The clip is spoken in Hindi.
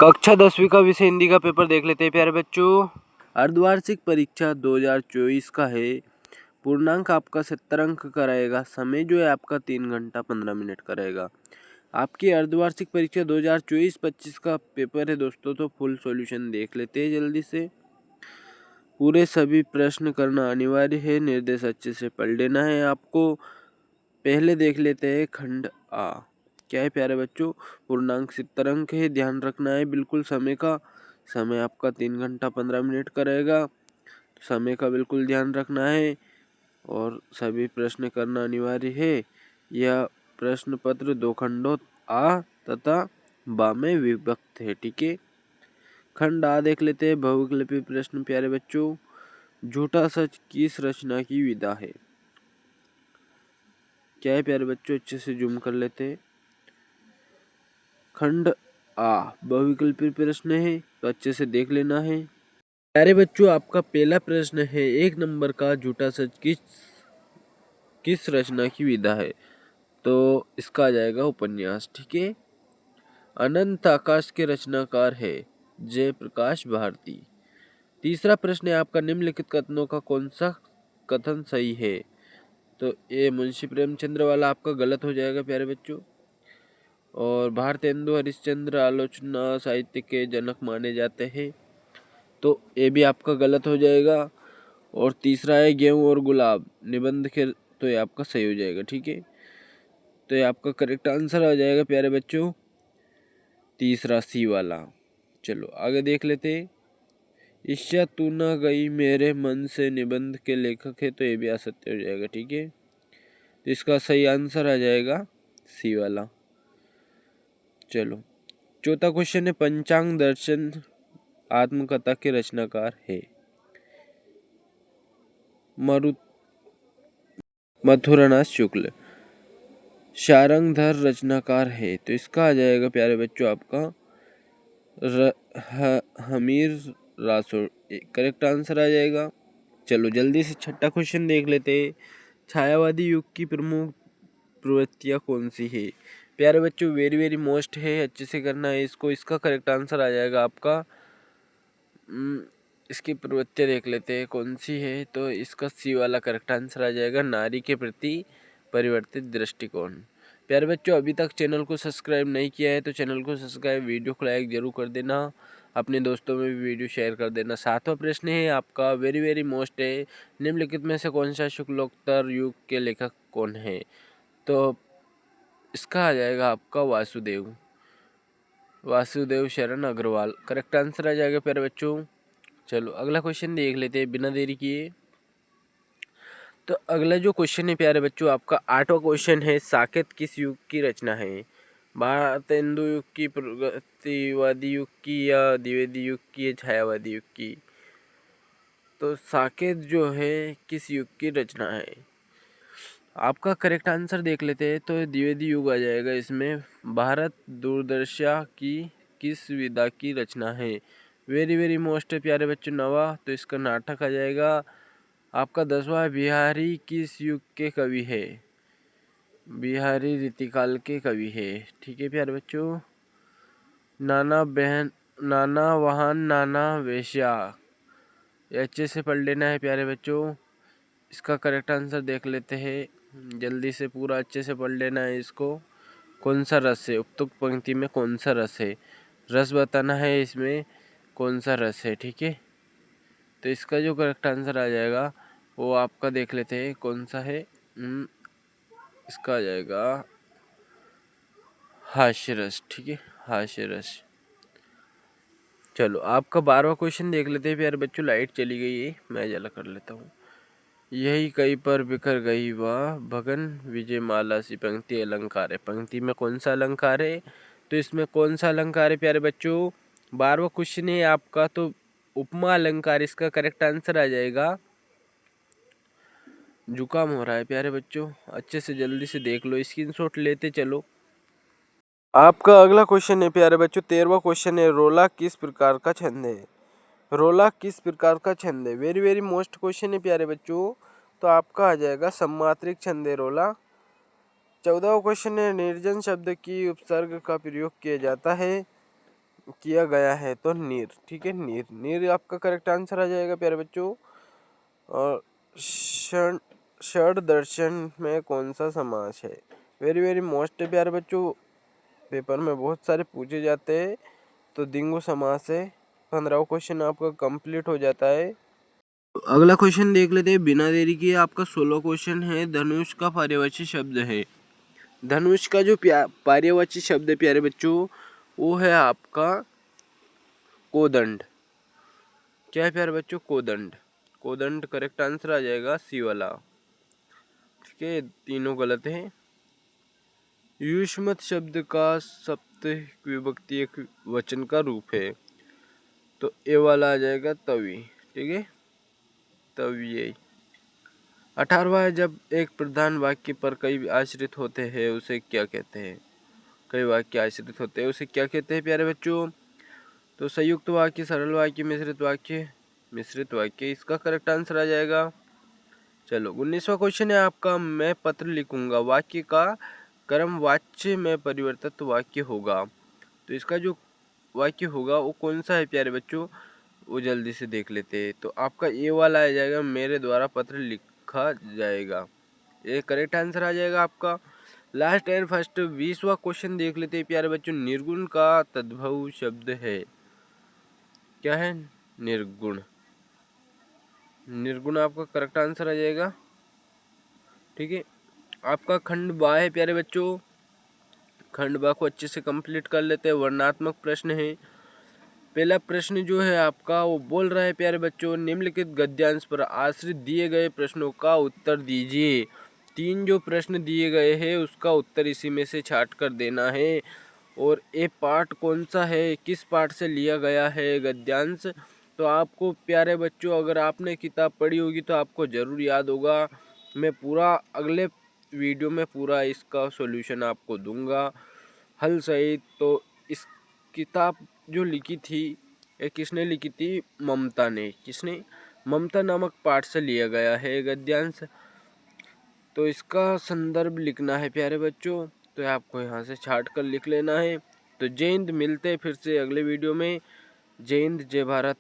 कक्षा 10वीं का विषय हिंदी का पेपर देख लेते हैं प्यारे बच्चों। अर्धवार्षिक परीक्षा 2024 का है। पूर्णांक आपका 70 अंक का रहेगा। समय जो है आपका 3 घंटा 15 मिनट का रहेगा। आपकी अर्धवार्षिक परीक्षा 2024-25 का पेपर है दोस्तों। तो फुल सॉल्यूशन देख लेते हैं जल्दी से। पूरे सभी प्रश्न करना अनिवार्य है। निर्देश अच्छे से पढ़ लेना है आपको। पहले देख लेते हैं खंड आ। क्या है प्यारे बच्चों? पूर्णांक 70 अंक है। ध्यान रखना है बिल्कुल समय का। समय आपका 3 घंटा 15 मिनट का रहेगा। समय का बिल्कुल ध्यान रखना है और सभी प्रश्न करना अनिवार्य है। यह प्रश्न पत्र 2 खंडों आ तथा बा में विभक्त है। ठीक है, खंड आ देख लेते हैं। बहुविकल्पी प्रश्न प्यारे बच्चों। झूठा सच किस रचना की विधा है? क्या है प्यारे बच्चों? अच्छे से जूम कर लेते हैं। खंड आ बहुविकल्पी प्रश्न है तो अच्छे से देख लेना है प्यारे बच्चों। आपका पहला प्रश्न है 1 नंबर का। झूठा सच किस रचना की विधा है? तो इसका आ जाएगा उपन्यास। ठीक है। अनंत आकाश के रचनाकार है जयप्रकाश भारती। तीसरा प्रश्न है आपका निम्नलिखित कथनों का कौन सा कथन सही है? तो ये मुंशी प्रेमचंद्र वाला आपका गलत हो जाएगा प्यारे बच्चों। और भारतेंदु हरिश्चंद्र आलोचना साहित्य के जनक माने जाते हैं, तो ये भी आपका गलत हो जाएगा। और तीसरा है गेहूं और गुलाब निबंध के, तो ये आपका सही हो जाएगा। ठीक है, तो ये आपका करेक्ट आंसर आ जाएगा प्यारे बच्चों, तीसरा सी वाला। चलो आगे देख लेते हैं। ईर्ष्या तू न गई मेरे मन से निबंध के लेखक है, तो ये भी असत्य हो जाएगा। ठीक है, तो इसका सही आंसर आ जाएगा सी वाला। चलो चौथा क्वेश्चन है पंचांग दर्शन आत्मकथा के रचनाकार है मथुरानाथ शुक्ल। शारंगधर रचनाकार है, तो इसका आ जाएगा प्यारे बच्चों आपका हमीर रासोड़। करेक्ट आंसर आ जाएगा। चलो जल्दी से छठा क्वेश्चन देख लेते हैं। छायावादी युग की प्रमुख प्रवृत्तियाँ कौन सी है? प्यारे बच्चों वेरी वेरी मोस्ट है, अच्छे से करना है इसको। इसका करेक्ट आंसर आ जाएगा आपका इसकी प्रवृत्तियाँ देख लेते हैं कौन सी है। तो इसका सी वाला करेक्ट आंसर आ जाएगा नारी के प्रति परिवर्तित दृष्टिकोण। प्यारे बच्चों अभी तक चैनल को सब्सक्राइब नहीं किया है तो चैनल को सब्सक्राइब, वीडियो को लाइक जरूर कर देना, अपने दोस्तों में भी वीडियो शेयर कर देना। सातवां प्रश्न है आपका वेरी वेरी मोस्ट है। निम्नलिखित में से कौन सा शुक्लोत्तर युग के लेखक कौन है? तो इसका आ जाएगा आपका वासुदेव शरण अग्रवाल। करेक्ट आंसर आ जाएगा प्यारे बच्चों। चलो अगला क्वेश्चन देख लेते हैं बिना देरी किए। तो अगला जो क्वेश्चन है प्यारे बच्चों आपका 8वां क्वेश्चन है साकेत किस युग की रचना है? भारतेंदु युग की, प्रगतिवादी युग की, या द्विवेदी युग की, या छायावादी युग की? तो साकेत जो है किस युग की रचना है? आपका करेक्ट आंसर देख लेते हैं। तो द्विवेदी युग आ जाएगा इसमें। भारत दूरदर्शा की किस विधा की रचना है? वेरी वेरी मोस्ट है प्यारे बच्चों नवा, तो इसका नाटक आ जाएगा। आपका 10वां बिहारी किस युग के कवि है? बिहारी रीतिकाल के कवि है। ठीक है प्यारे बच्चों। नाना वाहन नाना वेश्या, अच्छे से पढ़ लेना है प्यारे बच्चों। इसका करेक्ट आंसर देख लेते हैं जल्दी से, पूरा अच्छे से पढ़ लेना है इसको। कौन सा रस है? उपयुक्त पंक्ति में कौन सा रस है? रस बताना है इसमें कौन सा रस है। ठीक है, तो इसका जो करेक्ट आंसर आ जाएगा वो आपका देख लेते हैं कौन सा है। इसका आ जाएगा हास्य रस। ठीक है, हास्य रस। चलो आपका 12वां क्वेश्चन देख लेते हैं प्यारे बच्चों। लाइट चली गई है, मैं जला कर लेता हूँ। यही कहीं पर बिखर गई वह भगन विजय माला सी पंक्ति अलंकार है। पंक्ति में कौन सा अलंकार है? तो इसमें कौन सा अलंकार है प्यारे बच्चों? 12वां क्वेश्चन है आपका, तो उपमा अलंकार इसका करेक्ट आंसर आ जाएगा। जुकाम हो रहा है प्यारे बच्चों, अच्छे से जल्दी से देख लो, स्क्रीनशॉट लेते चलो। आपका अगला क्वेश्चन है प्यारे बच्चों 13वां क्वेश्चन है रोला किस प्रकार का छंद है? रोला किस प्रकार का छंद है? वेरी वेरी मोस्ट क्वेश्चन है प्यारे बच्चों। तो आपका आ जाएगा सम्मात्रिक छंद है रोला। 14वां क्वेश्चन है निर्जन शब्द की उपसर्ग का प्रयोग किया जाता है। किया गया है तो नीर, ठीक है, नीर, नीर आपका करेक्ट आंसर आ जाएगा प्यारे बच्चों। और षड दर्शन में कौन सा समास है? वेरी वेरी मोस्ट प्यारे बच्चों, पेपर में बहुत सारे पूछे जाते हैं। तो द्विगु समास है। 15वां क्वेश्चन आपका कंप्लीट हो जाता है। अगला क्वेश्चन देख लेते हैं बिना देरी किए। आपका 16 क्वेश्चन है। धनुष का पर्यायवाची शब्द है। धनुष का जो पर्यायवाची शब्द है प्यारे बच्चों, वो है आपका कोदंड। क्या है प्यारे बच्चों? कोदंड। कोदंड करेक्ट आंसर आ जाएगा, सी वाला। ठीक है, तीनों गलत है। युष्मत शब्द का सप्तक विभक्ति एक वचन का रूप है, तो ए वाला आ जाएगा, तवी। ठीक है, तवी। 18वां है, जब एक प्रधान वाक्य पर कई आश्रित होते हैं उसे क्या कहते हैं? कई वाक्य आश्रित होते हैं उसे क्या कहते हैं प्यारे बच्चों? तो संयुक्त वाक्य, सरल वाक्य, मिश्रित वाक्य। मिश्रित वाक्य इसका करेक्ट आंसर आ जाएगा। चलो 19वां क्वेश्चन है आपका। मैं पत्र लिखूंगा, वाक्य का क्रम वाच्य में परिवर्तित वाक्य होगा। तो इसका जो वाक्य होगा वो कौन सा है प्यारे बच्चों? वो जल्दी से देख लेते हैं। तो आपका ये वाला आ जाएगा, मेरे द्वारा पत्र लिखा जाएगा। ये करेक्ट आंसर आ जाएगा आपका। लास्ट एंड फर्स्ट 20वां क्वेश्चन देख लेते हैं प्यारे बच्चों। निर्गुण का तद्भव शब्द है, क्या है? निर्गुण। निर्गुण आपका करेक्ट आंसर आ जाएगा। ठीक है, आपका खंड बा है प्यारे बच्चों। खंड बा को अच्छे से कंप्लीट कर लेते हैं। वर्णनात्मक प्रश्न है। पहला प्रश्न जो है आपका वो बोल रहा है प्यारे बच्चों, निम्नलिखित गद्यांश पर आश्रित दिए गए प्रश्नों का उत्तर दीजिए। 3 जो प्रश्न दिए गए हैं उसका उत्तर इसी में से छाट कर देना है। और ये पार्ट कौन सा है, किस पार्ट से लिया गया है गद्यांश, तो आपको प्यारे बच्चों अगर आपने किताब पढ़ी होगी तो आपको ज़रूर याद होगा। मैं पूरा अगले वीडियो में पूरा इसका सॉल्यूशन आपको दूंगा, हल सहित। तो इस किताब जो लिखी थी, ये किसने लिखी थी? ममता ने। किसने? ममता नामक पाठ से लिया गया है गद्यांश। तो इसका संदर्भ लिखना है प्यारे बच्चों, तो आपको यहाँ से छाट कर लिख लेना है। तो जय हिंद, मिलते हैं फिर से अगले वीडियो में। जय हिंद, जय भारत।